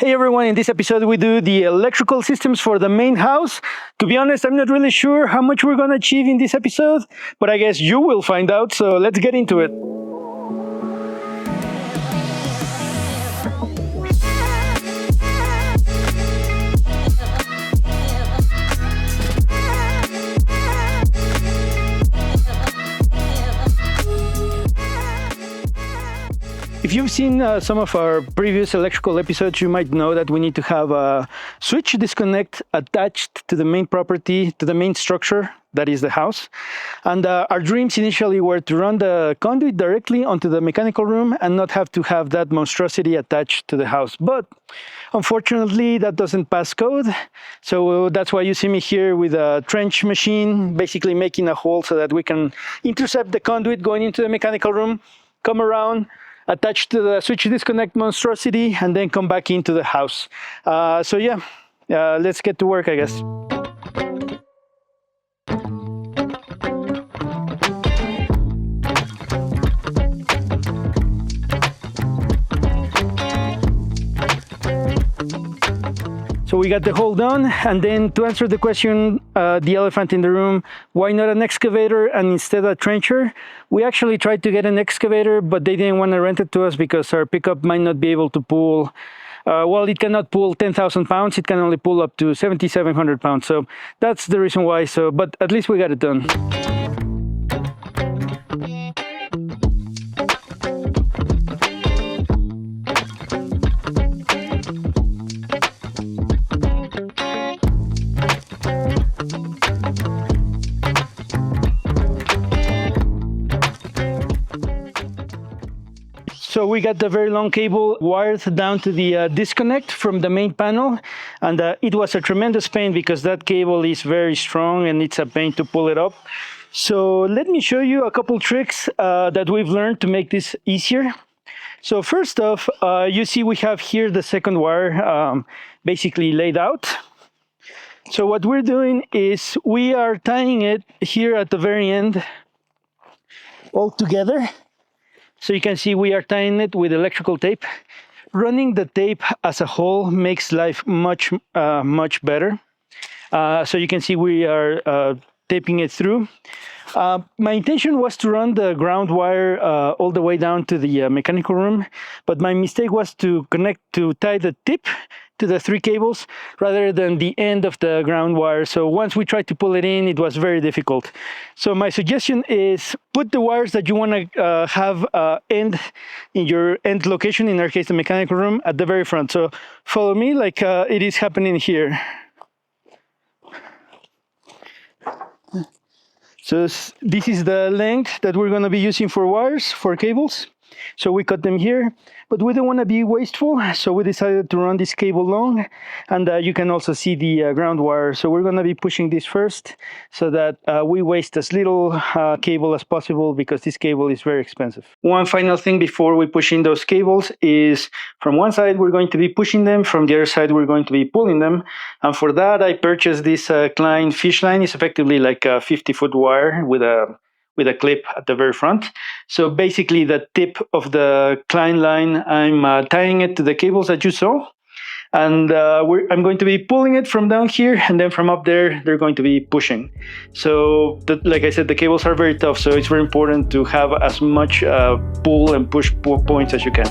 Hey everyone, in this episode we do the electrical systems for the main house. To be honest, I'm not really sure how much we're going to achieve in this episode, but I guess you will find out, so let's get into it. If you've seen some of our previous electrical episodes, you might know that we need to have a switch disconnect attached to the main property, to the main structure, that is the house. And our dreams initially were to run the conduit directly onto the mechanical room and not have to have that monstrosity attached to the house. But unfortunately, that doesn't pass code. So that's why you see me here with a trench machine, basically making a hole so that we can intercept the conduit going into the mechanical room, come around, attach to the switch disconnect monstrosity, and then come back into the house. So yeah, let's get to work, I guess. So we got the hole done, and then to answer the question, the elephant in the room, why not an excavator and instead a trencher? We actually tried to get an excavator, but they didn't want to rent it to us because our pickup might not be able to pull, well, it cannot pull 10,000 pounds, it can only pull up to 7,700 pounds. So that's the reason why, but at least we got it done. So we got the very long cable wired down to the disconnect from the main panel, and it was a tremendous pain because that cable is very strong and it's a pain to pull it up. So let me show you a couple tricks that we've learned to make this easier. So first off, you see we have here the second wire basically laid out. So what we're doing is we are tying it here at the very end all together. So you can see we are tying it with electrical tape. Running the tape as a whole makes life much better. So you can see we are taping it through. My intention was to run the ground wire all the way down to the mechanical room, but my mistake was to tie the tip to the three cables rather than the end of the ground wire. So once we tried to pull it in, it was very difficult. So my suggestion is put the wires that you want to have end in your end location, in our case the mechanical room, at the very front. So follow me like it is happening here. So this is the length that we're going to be using for wires, for cables. So we cut them here, but we don't want to be wasteful, so we decided to run this cable long, and you can also see the ground wire. So we're going to be pushing this first so that we waste as little cable as possible, because this cable is very expensive. One final thing before we push in those cables is from one side we're going to be pushing them, from the other side we're going to be pulling them, and for that I purchased this Klein fish line. It's effectively like a 50-foot wire with a clip at the very front. So basically the tip of the Klein line, I'm tying it to the cables that you saw, and I'm going to be pulling it from down here, and then from up there they're going to be pushing. So like I said, the cables are very tough, so it's very important to have as much pull and push points as you can.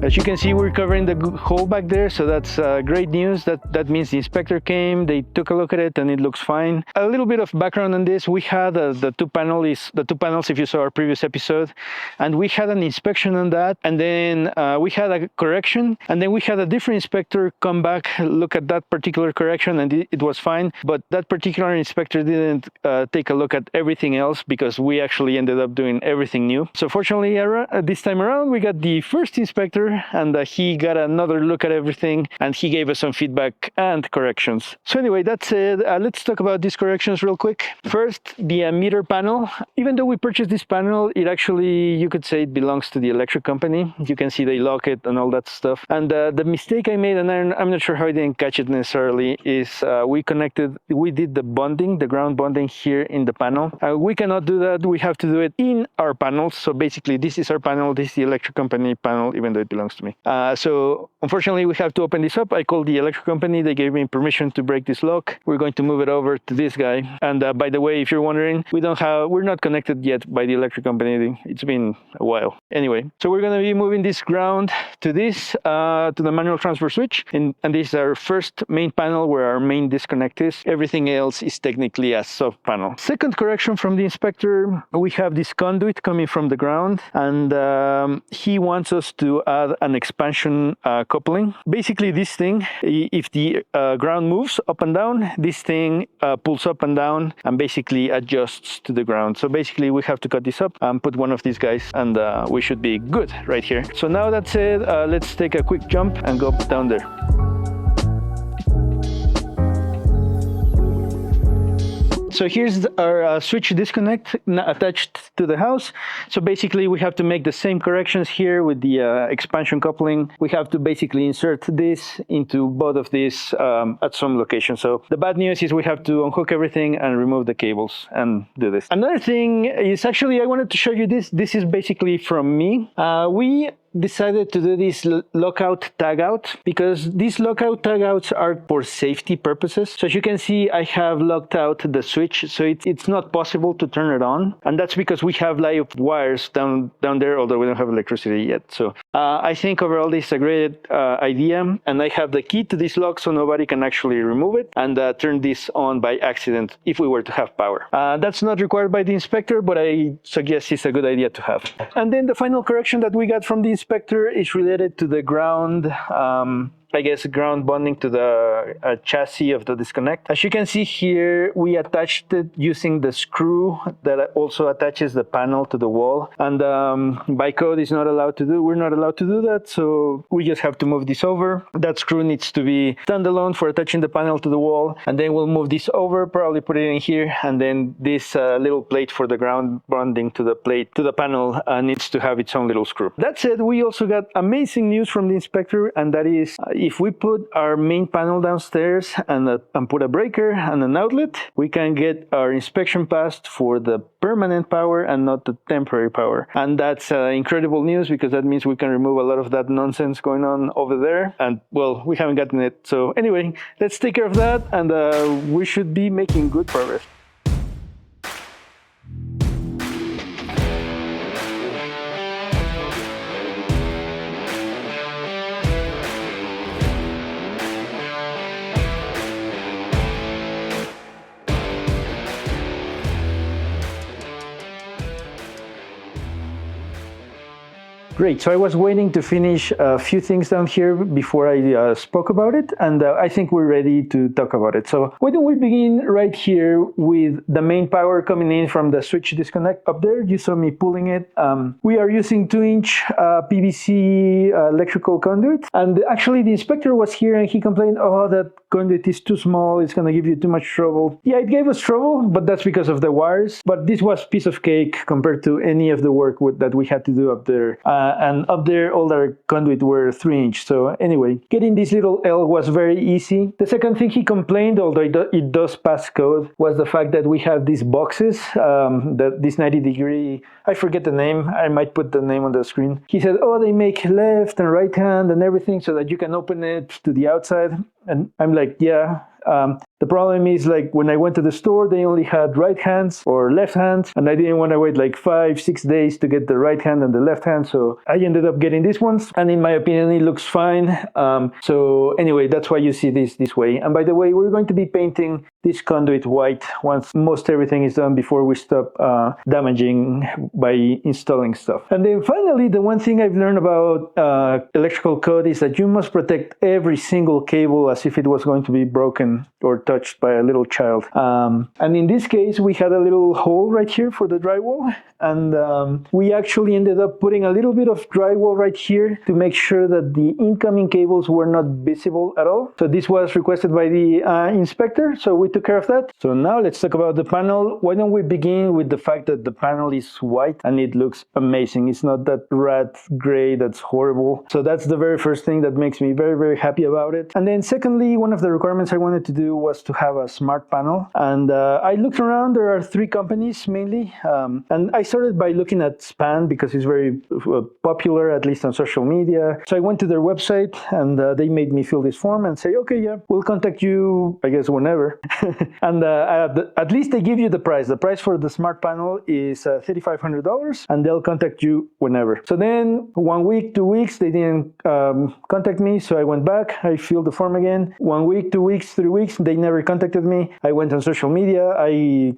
As you can see, we're covering the hole back there, so that's great news. That means the inspector came, they took a look at it, and it looks fine. A little bit of background on this: we had the two panels, if you saw our previous episode, and we had an inspection on that, and then we had a correction, and then we had a different inspector come back, look at that particular correction, and it was fine. But that particular inspector didn't take a look at everything else, because we actually ended up doing everything new. So fortunately, this time around, we got the first inspector here, and he got another look at everything, and he gave us some feedback and corrections. So anyway, that's it. Let's talk about these corrections real quick. First, the meter panel. Even though we purchased this panel, it actually, you could say it belongs to the electric company. You can see they lock it and all that stuff. And the mistake I made, and I'm not sure how I didn't catch it necessarily, is we did the bonding, the ground bonding here in the panel. We cannot do that. We have to do it in our panels. So basically, this is our panel. This is the electric company panel, even though it belongs to me. So unfortunately, we have to open this up. I called the electric company. They gave me permission to break this lock. We're going to move it over to this guy. And by the way, if you're wondering, we're not connected yet by the electric company. It's been a while. Anyway, so we're going to be moving this ground to to the manual transfer switch. And this is our first main panel where our main disconnect is. Everything else is technically a sub panel. Second correction from the inspector, we have this conduit coming from the ground, and he wants us to add an expansion coupling. Basically, this thing, if the ground moves up and down, this thing pulls up and down and basically adjusts to the ground. So basically, we have to cut this up and put one of these guys, and we should be good right here. So now that's it. Let's take a quick jump and go down there. So here's our switch disconnect attached to the house. So basically we have to make the same corrections here with the expansion coupling. We have to basically insert this into both of these at some location. So the bad news is we have to unhook everything and remove the cables and do this. Another thing is actually I wanted to show you this. This is basically from me. We decided to do this lockout tagout because these lockout tagouts are for safety purposes. So as you can see, I have locked out the switch, so it's not possible to turn it on, and that's because we have live wires down there, although we don't have electricity yet. So I think overall this is a great idea, and I have the key to this lock so nobody can actually remove it and turn this on by accident if we were to have power. That's not required by the inspector, but I suggest it's a good idea to have. And then the final correction that we got from the inspector is related to the ground, I guess ground bonding to the chassis of the disconnect. As you can see here, we attached it using the screw that also attaches the panel to the wall. And by code, we're not allowed to do that. So we just have to move this over. That screw needs to be standalone for attaching the panel to the wall. And then we'll move this over, probably put it in here. And then this little plate for the ground bonding to the panel needs to have its own little screw. That said, we also got amazing news from the inspector, and that is if we put our main panel downstairs and put a breaker and an outlet, we can get our inspection passed for the permanent power and not the temporary power. And that's incredible news because that means we can remove a lot of that nonsense going on over there. And well, we haven't gotten it. So anyway, let's take care of that, and we should be making good progress. Great, so I was waiting to finish a few things down here before I spoke about it, and I think we're ready to talk about it. So why don't we begin right here with the main power coming in from the switch disconnect up there. You saw me pulling it. We are using 2-inch PVC electrical conduit, and actually the inspector was here and he complained, oh, that conduit is too small, it's going to give you too much trouble. Yeah, it gave us trouble, but that's because of the wires. But this was piece of cake compared to any of the work that we had to do up there. And up there, all our conduit were 3-inch. So anyway, getting this little L was very easy. The second thing he complained, although it does pass code, was the fact that we have these boxes, this 90-degree, I forget the name, I might put the name on the screen. He said, oh, they make left and right hand and everything so that you can open it to the outside. And I'm like, yeah. The problem is, like, when I went to the store, they only had right hands or left hands, and I didn't want to wait like 5-6 days to get the right hand and the left hand, so I ended up getting these ones, and in my opinion, it looks fine. So anyway, that's why you see this way. And by the way, we're going to be painting this conduit white once most everything is done before we stop damaging by installing stuff. And then finally, the one thing I've learned about electrical code is that you must protect every single cable as if it was going to be broken or touched by a little child. And in this case, we had a little hole right here for the drywall, and we actually ended up putting a little bit of drywall right here to make sure that the incoming cables were not visible at all. So this was requested by the inspector, so we took care of that. So now let's talk about the panel. Why don't we begin with the fact that the panel is white and it looks amazing. It's not that rat gray that's horrible. So that's the very first thing that makes me very, very happy about it. And then secondly, one of the requirements I wanted to do was to have a smart panel. And I looked around. There are 3 companies mainly. And I started by looking at Span because it's very popular, at least on social media. So I went to their website and they made me fill this form and say, okay, yeah, we'll contact you, I guess, whenever. And at least they give you the price. The price for the smart panel is $3,500 and they'll contact you whenever. So then 1 week, 2 weeks, they didn't contact me. So I went back, I filled the form again. 1 week, 2 weeks, 3 weeks, they never contacted me. I went on social media, I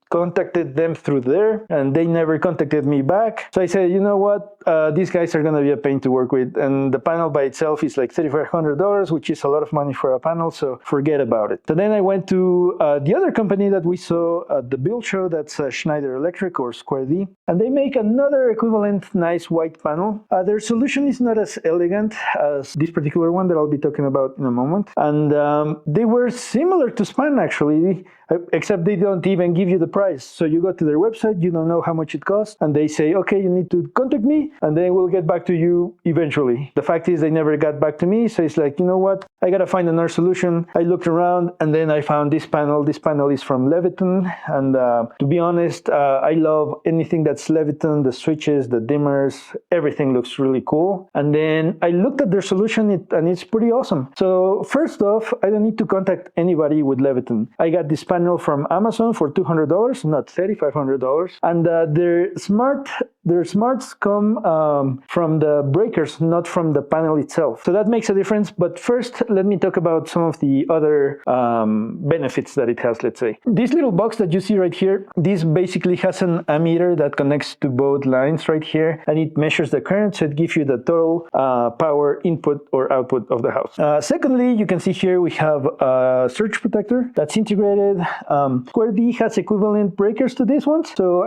contacted them through there and they never contacted me back. So I said, you know what, these guys are going to be a pain to work with, and the panel by itself is like $3,500, which is a lot of money for a panel, so forget about it. So then I went to the other company that we saw at the build show, that's Schneider Electric or Square D, and they make another equivalent nice white panel. Their solution is not as elegant as this particular one that I'll be talking about in a moment, and they were similar to Span actually, except they don't even give you the price. So you go to their website, you don't know how much it costs, and they say, okay, you need to contact me, and then we'll get back to you eventually. The fact is they never got back to me, so it's like, you know what, I gotta find another solution. I looked around, and then I found this panel. This panel is from Leviton, and to be honest, I love anything that's Leviton, the switches, the dimmers, everything looks really cool. And then I looked at their solution, and it's pretty awesome. So first off, I don't need to contact anybody with Leviton. I got this panel from Amazon for $200, not $3,500, and their smarts come from the breakers, not from the panel itself. So that makes a difference. But first, let me talk about some of the other benefits that it has, let's say. This little box that you see right here, this basically has an ammeter that connects to both lines right here, and it measures the current, so it gives you the total power input or output of the house. Secondly, you can see here we have a surge protector that's integrated. Square D has equivalent breakers to this one, so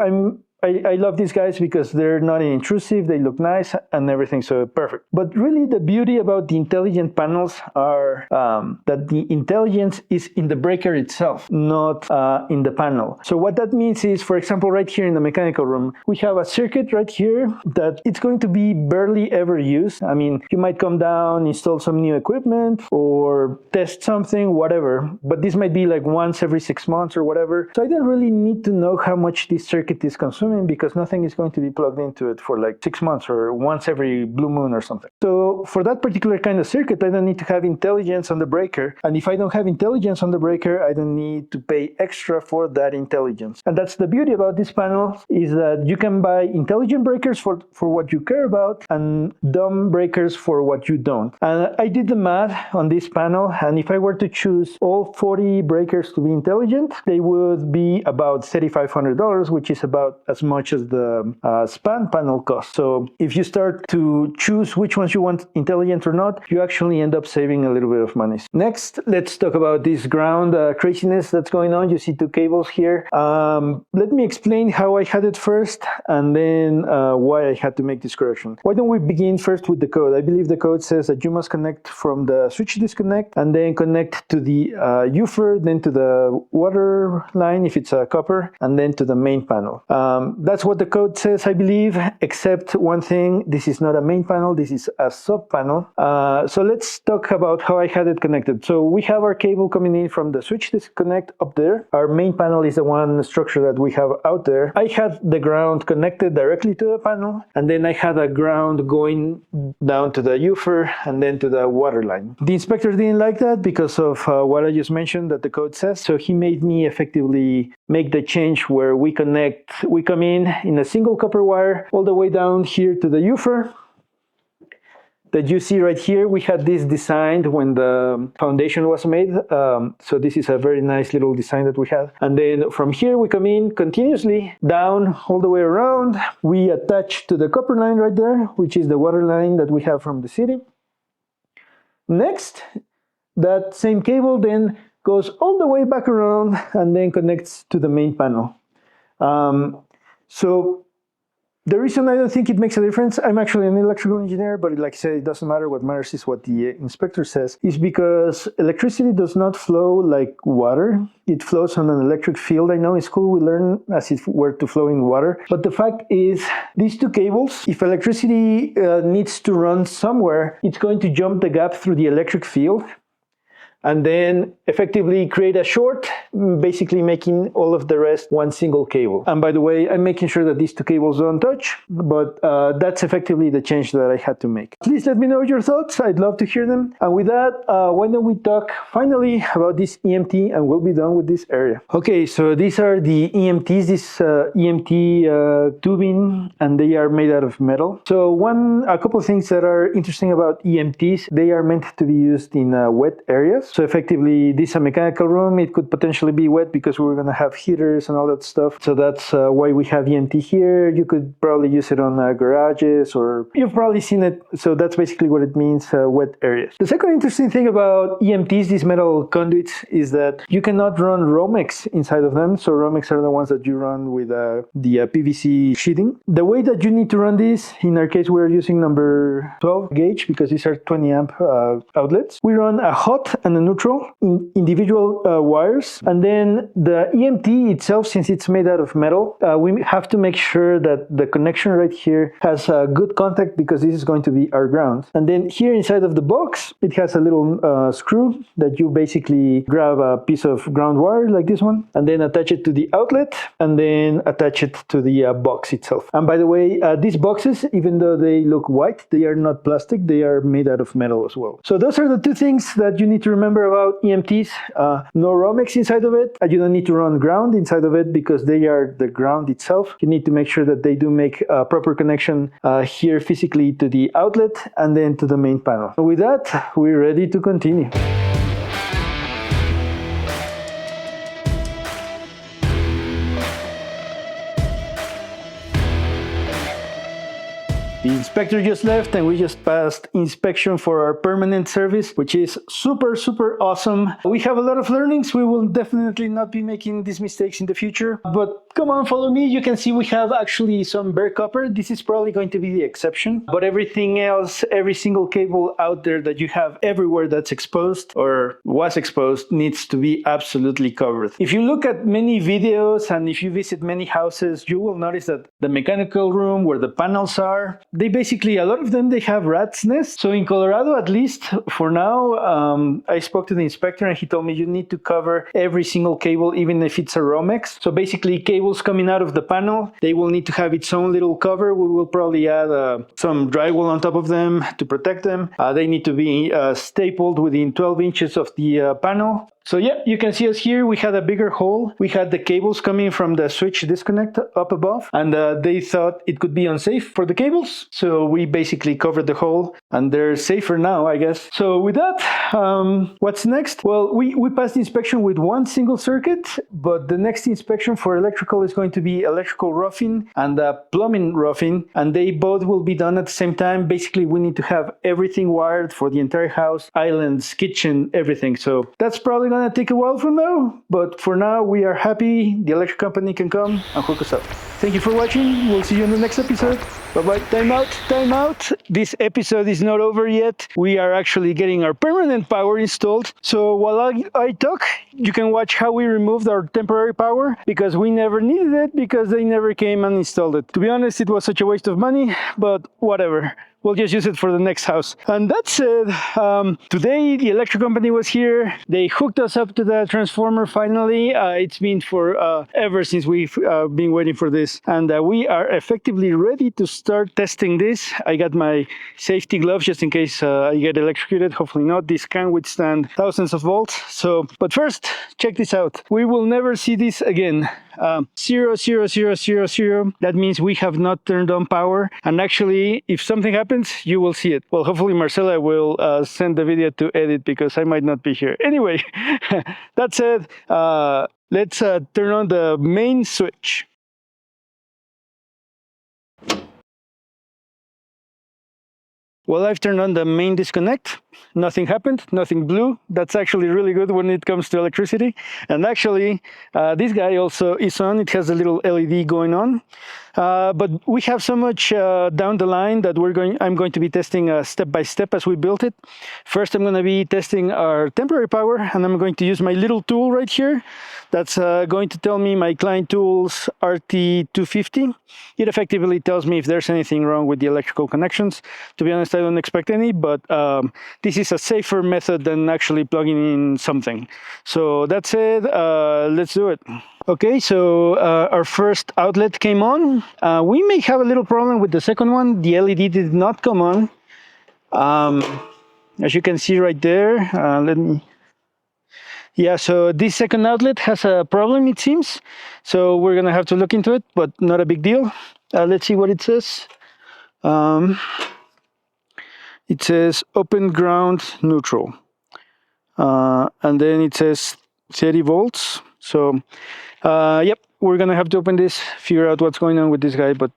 I love these guys because they're not intrusive, they look nice and everything, so perfect. But really the beauty about the intelligent panels are that the intelligence is in the breaker itself, not in the panel. So what that means is, for example, right here in the mechanical room, we have a circuit right here that it's going to be barely ever used. I mean, you might come down, install some new equipment or test something, whatever, but this might be like once every 6 months or whatever. So I don't really need to know how much this circuit is consuming, because nothing is going to be plugged into it for like 6 months or once every blue moon or something. So for that particular kind of circuit, I don't need to have intelligence on the breaker. And if I don't have intelligence on the breaker, I don't need to pay extra for that intelligence. And that's the beauty about this panel, is that you can buy intelligent breakers for what you care about and dumb breakers for what you don't. And I did the math on this panel, and if I were to choose all 40 breakers to be intelligent, they would be about $3,500, which is about as much as the Span panel costs. So if you start to choose which ones you want intelligent or not, you actually end up saving a little bit of money. Next, let's talk about this ground craziness that's going on. You see 2 cables here. Let me explain how I had it first, and then why I had to make this correction. Why don't we begin first with the code? I believe the code says that you must connect from the switch disconnect, and then connect to the UFER, then to the water line if it's a copper, and then to the main panel. That's what the code says, I believe, except one thing. This is not a main panel, this is a sub panel. So let's talk about how I had it connected. So we have our cable coming in from the switch disconnect up there. Our main panel is the one structure that we have out there. I had the ground connected directly to the panel, and then I had a ground going down to the UFER and then to the water line. The inspector didn't like that because of what I just mentioned that the code says, so he made me effectively make the change where we come in a single copper wire all the way down here to the UFER that you see right here. We had this designed when the foundation was made, so this is a very nice little design that we have. And then from here we come in continuously down all the way around. We attach to the copper line right there, which is the water line that we have from the city. Next, that same cable then goes all the way back around and then connects to the main panel. So the reason I don't think it makes a difference, I'm actually an electrical engineer, but like I said, it doesn't matter. What matters is what the inspector says, is because electricity does not flow like water. It flows on an electric field. I know in school we learn as if it were to flow in water. But the fact is, these two cables, if electricity needs to run somewhere, it's going to jump the gap through the electric field and then effectively create a short, basically making all of the rest one single cable. And by the way, I'm making sure that these two cables don't touch, but that's effectively the change that I had to make. Please let me know your thoughts. I'd love to hear them. And with that, why don't we talk finally about this EMT, and we'll be done with this area. Okay, so these are the EMTs, this EMT tubing, and they are made out of metal. So a couple of things that are interesting about EMTs, they are meant to be used in wet areas. So effectively, this is a mechanical room. It could potentially be wet because we're going to have heaters and all that stuff. So that's why we have EMT here. You could probably use it on garages, or you've probably seen it. So that's basically what it means, wet areas. The second interesting thing about EMTs, these metal conduits, is that you cannot run Romex inside of them. So Romex are the ones that you run with the PVC sheeting. The way that you need to run this, in our case, we're using number 12 gauge because these are 20 amp outlets. We run a hot and a neutral in individual wires, and then the EMT itself, since it's made out of metal, we have to make sure that the connection right here has a good contact because this is going to be our ground. And then here inside of the box, it has a little screw that you basically grab a piece of ground wire like this one, and then attach it to the outlet, and then attach it to the box itself. And by the way, these boxes, even though they look white, they are not plastic, they are made out of metal as well. So those are the two things that you need to remember about EMTs. No Romex inside of it. You don't need to run ground inside of it because they are the ground itself. You need to make sure that they do make a proper connection here physically to the outlet and then to the main panel. With that, we're ready to continue. The inspector just left and we just passed inspection for our permanent service, which is super, super awesome. We have a lot of learnings. We will definitely not be making these mistakes in the future. But come on, follow me. You can see we have actually some bare copper. This is probably going to be the exception. But everything else, every single cable out there that you have everywhere that's exposed or was exposed needs to be absolutely covered. If you look at many videos and if you visit many houses, you will notice that the mechanical room where the panels are, they basically, a lot of them, they have rat's nests. So in Colorado, at least for now, I spoke to the inspector and he told me you need to cover every single cable, even if it's a Romex. So basically cables coming out of the panel, they will need to have its own little cover. We will probably add some drywall on top of them to protect them. They need to be stapled within 12 inches of the panel. So yeah, you can see us here. We had a bigger hole. We had the cables coming from the switch disconnect up above, and they thought it could be unsafe for the cables. So we basically covered the hole, and they're safer now, I guess. So with that, what's next? Well, we passed the inspection with one single circuit, but the next inspection for electrical is going to be electrical roughing and plumbing roughing, and they both will be done at the same time. Basically, we need to have everything wired for the entire house, islands, kitchen, everything. So that's probably going to take a while from now, but for now we are happy the electric company can come and hook us up. Thank you for watching. We'll see you in the next episode. Bye-bye. Time out, time out. This episode is not over yet. We are actually getting our permanent power installed. So while I talk, you can watch how we removed our temporary power because we never needed it because they never came and installed it. To be honest, it was such a waste of money, but whatever. We'll just use it for the next house. And that's it. Today, the electric company was here. They hooked us up to the transformer finally. It's been for ever since we've been waiting for this. And we are effectively ready to start testing this. I got my safety gloves just in case I get electrocuted. Hopefully not. This can withstand thousands of volts. But first, check this out. We will never see this again. 0, 0, 0, 0, 0. That means we have not turned on power. And actually, if something happens, you will see it. Well, hopefully Marcela will send the video to edit because I might not be here. Anyway, that said, let's turn on the main switch. Well, I've turned on the main disconnect. nothing happened, nothing blew. That's actually really good when it comes to electricity. And actually, this guy also is on. It has a little LED going on. But we have so much down the line that I'm going to be testing step by step as we build it. First, I'm going to be testing our temporary power, and I'm going to use my little tool right here. That's going to tell me my client tools RT250. It effectively tells me if there's anything wrong with the electrical connections. To be honest, I don't expect any, but this is a safer method than actually plugging in something. So that's it. Let's do it. Okay, so our first outlet came on. We may have a little problem with the second one. The LED did not come on. As you can see right there, yeah, so this second outlet has a problem, it seems. So we're gonna have to look into it, but not a big deal. Let's see what it says. It says open ground neutral. And then it says 30 volts. So, yep, we're gonna have to open this, figure out what's going on with this guy, but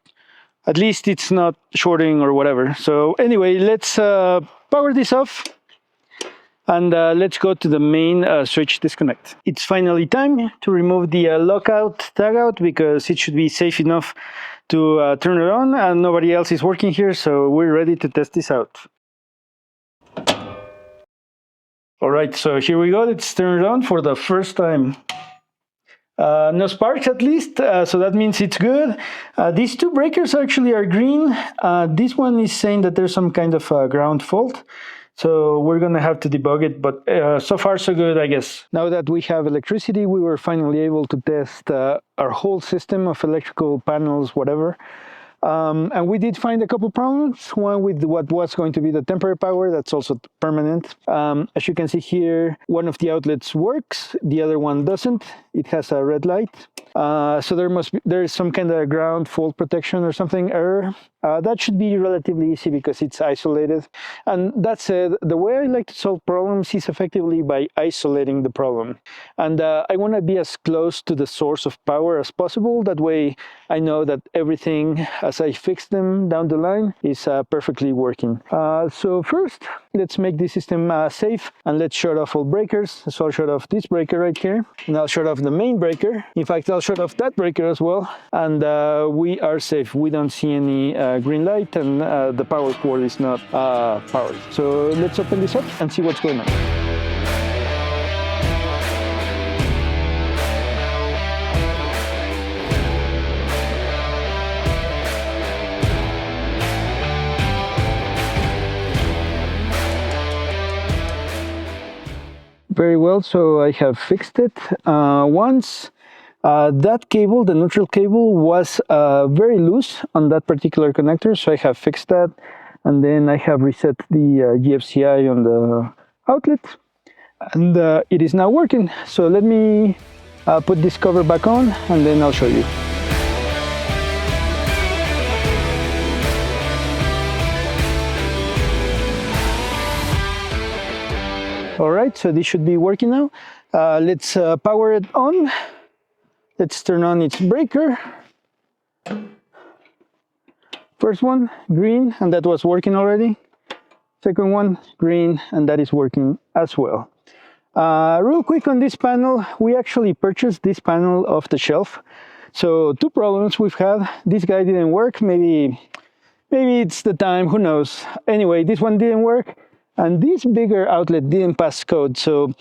at least it's not shorting or whatever. So anyway, let's power this off. And let's go to the main switch disconnect. It's finally time to remove the lockout tagout because it should be safe enough to turn it on, and nobody else is working here, so we're ready to test this out. All right, so here we go. Let's turn it on for the first time. No sparks at least, so that means it's good. These two breakers actually are green. This one is saying that there's some kind of ground fault. So we're going to have to debug it, but so far so good, I guess. Now that we have electricity, we were finally able to test our whole system of electrical panels, whatever. And we did find a couple problems. One with what was going to be the temporary power, that's also permanent. As you can see here, one of the outlets works, the other one doesn't. It has a red light. So there is some kind of ground fault protection or something error. That should be relatively easy because it's isolated. And that said, the way I like to solve problems is effectively by isolating the problem. And I want to be as close to the source of power as possible. That way I know that everything, as I fix them down the line, is perfectly working. So first, let's make this system safe, and let's shut off all breakers. So I'll shut off this breaker right here, and I'll shut off the main breaker. In fact, I'll shut off that breaker as well, and we are safe. We don't see any green light, and the power cord is not powered. So let's open this up and see what's going on. Very well, so I have fixed it once. That cable, the neutral cable, was very loose on that particular connector, so I have fixed that. And then I have reset the GFCI on the outlet, and it is now working. So let me put this cover back on, and then I'll show you. All right, so this should be working now. Let's power it on. Let's turn on its breaker. First one, green, and that was working already. Second one, green, and that is working as well. Real quick on this panel, we actually purchased this panel off the shelf. So two problems we've had. This guy didn't work. Maybe it's the time, who knows. Anyway, this one didn't work. And this bigger outlet didn't pass code. So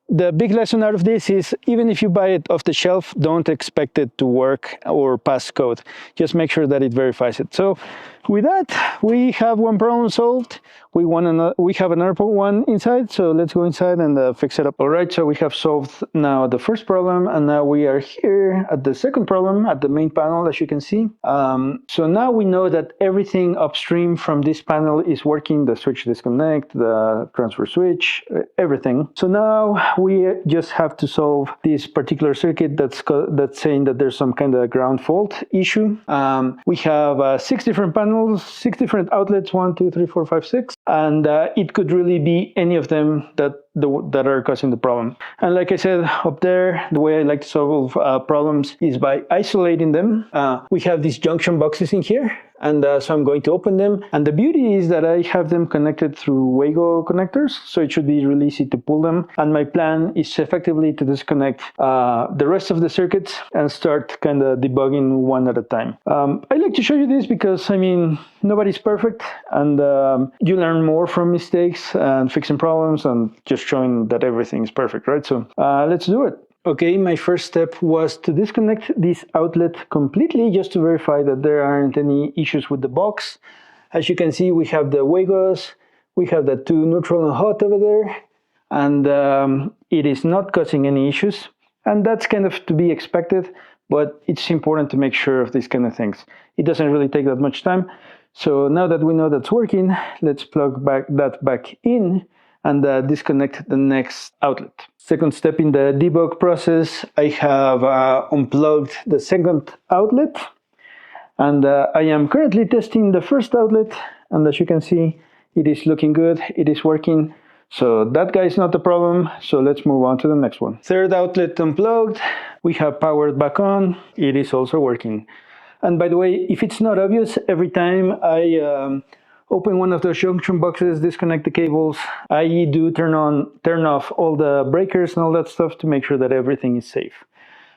the big lesson out of this is, even if you buy it off the shelf, don't expect it to work or pass code. Just make sure that it verifies it. So with that, we have one problem solved. We have another one inside, so let's go inside and fix it up. All right, so we have solved now the first problem, and now we are here at the second problem at the main panel, as you can see. So now we know that everything upstream from this panel is working, the switch disconnect, the transfer switch, everything. So now we just have to solve this particular circuit that's saying that there's some kind of ground fault issue. We have 6 different panels, 6 different outlets, 1, 2, 3, 4, 5, 6. And it could really be any of them that are causing the problem. And like I said up there, the way I like to solve problems is by isolating them. We have these junction boxes in here, And so I'm going to open them. And the beauty is that I have them connected through Wago connectors, so it should be really easy to pull them. And my plan is effectively to disconnect the rest of the circuits and start kind of debugging one at a time. I like to show you this because, I mean, nobody's perfect, and you learn more from mistakes and fixing problems and just showing that everything is perfect, right? So let's do it. Okay, my first step was to disconnect this outlet completely just to verify that there aren't any issues with the box. As you can see, we have the Wagos, we have the two neutral and hot over there, and it is not causing any issues. And that's kind of to be expected, but it's important to make sure of these kind of things. It doesn't really take that much time. So now that we know that's working, let's plug that back in and disconnect the next outlet. Second step in the debug process, I have unplugged the second outlet, and I am currently testing the first outlet, and as you can see, it is looking good, it is working. So that guy is not the problem, so let's move on to the next one. Third outlet unplugged, we have powered back on, it is also working. And by the way, if it's not obvious, every time I open one of those junction boxes, disconnect the cables, I do turn off all the breakers and all that stuff to make sure that everything is safe.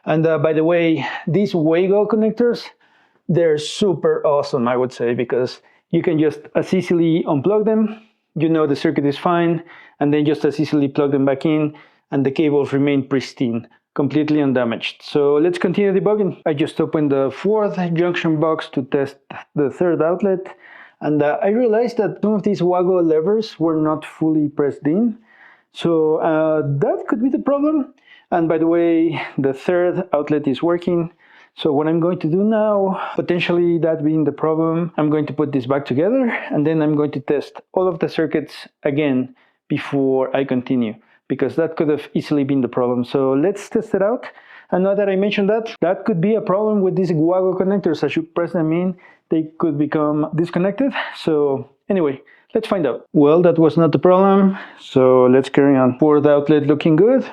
And by the way, these Wago connectors, they're super awesome, I would say, because you can just as easily unplug them, you know the circuit is fine, and then just as easily plug them back in, and the cables remain pristine, completely undamaged. So let's continue debugging. I just opened the fourth junction box to test the third outlet, and I realized that some of these Wago levers were not fully pressed in. So that could be the problem. And by the way, the third outlet is working. So what I'm going to do now, potentially that being the problem, I'm going to put this back together, and then I'm going to test all of the circuits again before I continue, because that could have easily been the problem. So let's test it out. And now that I mentioned that, that could be a problem with these Wago connectors. As you press them in, they could become disconnected. So anyway, let's find out. Well, that was not the problem. So let's carry on. Fourth outlet looking good.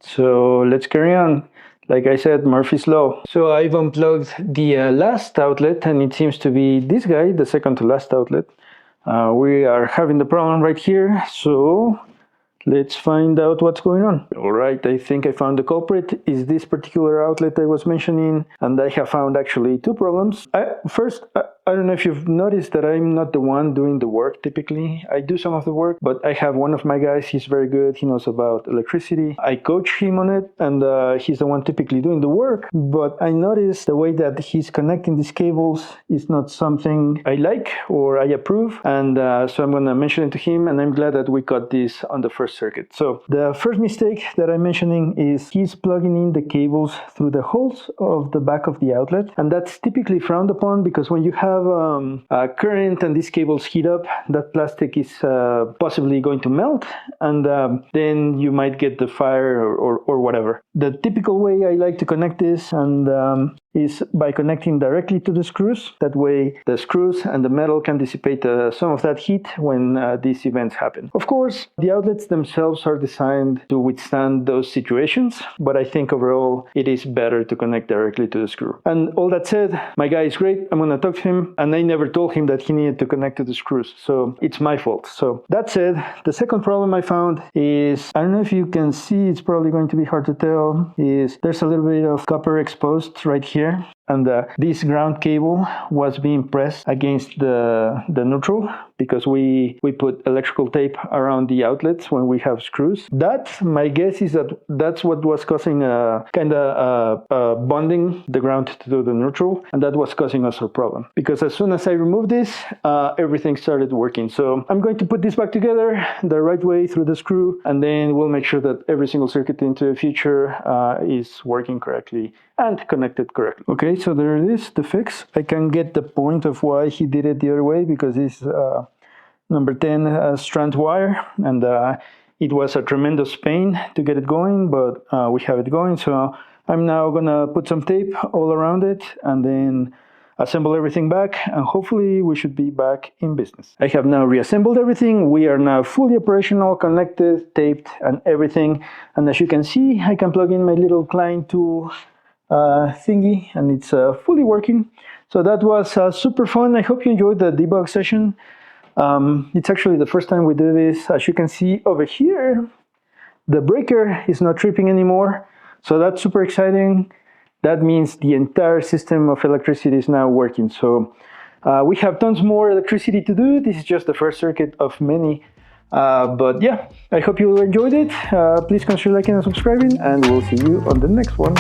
So let's carry on. Like I said, Murphy's Law. So I've unplugged the last outlet, and it seems to be this guy, the second to last outlet. We are having the problem right here. So let's find out what's going on. All right, I think I found the culprit. Is this particular outlet I was mentioning, and I have found actually two problems. First, I don't know if you've noticed that I'm not the one doing the work typically. I do some of the work, but I have one of my guys, he's very good, he knows about electricity. I coach him on it, and he's the one typically doing the work, but I noticed the way that he's connecting these cables is not something I like or I approve, and so I'm gonna mention it to him, and I'm glad that we got this on the first circuit. So the first mistake that I'm mentioning is he's plugging in the cables through the holes of the back of the outlet, and that's typically frowned upon because when you have current and these cables heat up, that plastic is possibly going to melt, and then you might get the fire or whatever. The typical way I like to connect this is by connecting directly to the screws. That way the screws and the metal can dissipate some of that heat when these events happen. Of course, the outlets themselves are designed to withstand those situations, but I think overall it is better to connect directly to the screw. And all that said, my guy is great. I'm gonna talk to him, and I never told him that he needed to connect to the screws, so it's my fault. So that said, the second problem I found is, I don't know if you can see, it's probably going to be hard to tell, is there's a little bit of copper exposed right here. And this ground cable was being pressed against the neutral because we put electrical tape around the outlets when we have screws. My guess is that's what was causing bonding the ground to the neutral, and that was causing us a problem. Because as soon as I removed this, everything started working. So I'm going to put this back together the right way through the screw, and then we'll make sure that every single circuit into the future is working correctly and connected correctly. Okay, so there it is, the fix. I can get the point of why he did it the other way, because it's number 10 strand wire, and it was a tremendous pain to get it going, but we have it going. So I'm now gonna put some tape all around it and then assemble everything back, and hopefully we should be back in business. I have now reassembled everything. We are now fully operational, connected, taped, and everything. And as you can see, I can plug in my little Klein tool thingy, and it's fully working. So that was super fun. I hope you enjoyed the debug session. It's actually the first time we do this. As you can see over here, the breaker is not tripping anymore. So that's super exciting. That means the entire system of electricity is now working. So we have tons more electricity to do. This is just the first circuit of many. But yeah, I hope you enjoyed it. Please consider liking and subscribing, and we'll see you on the next one.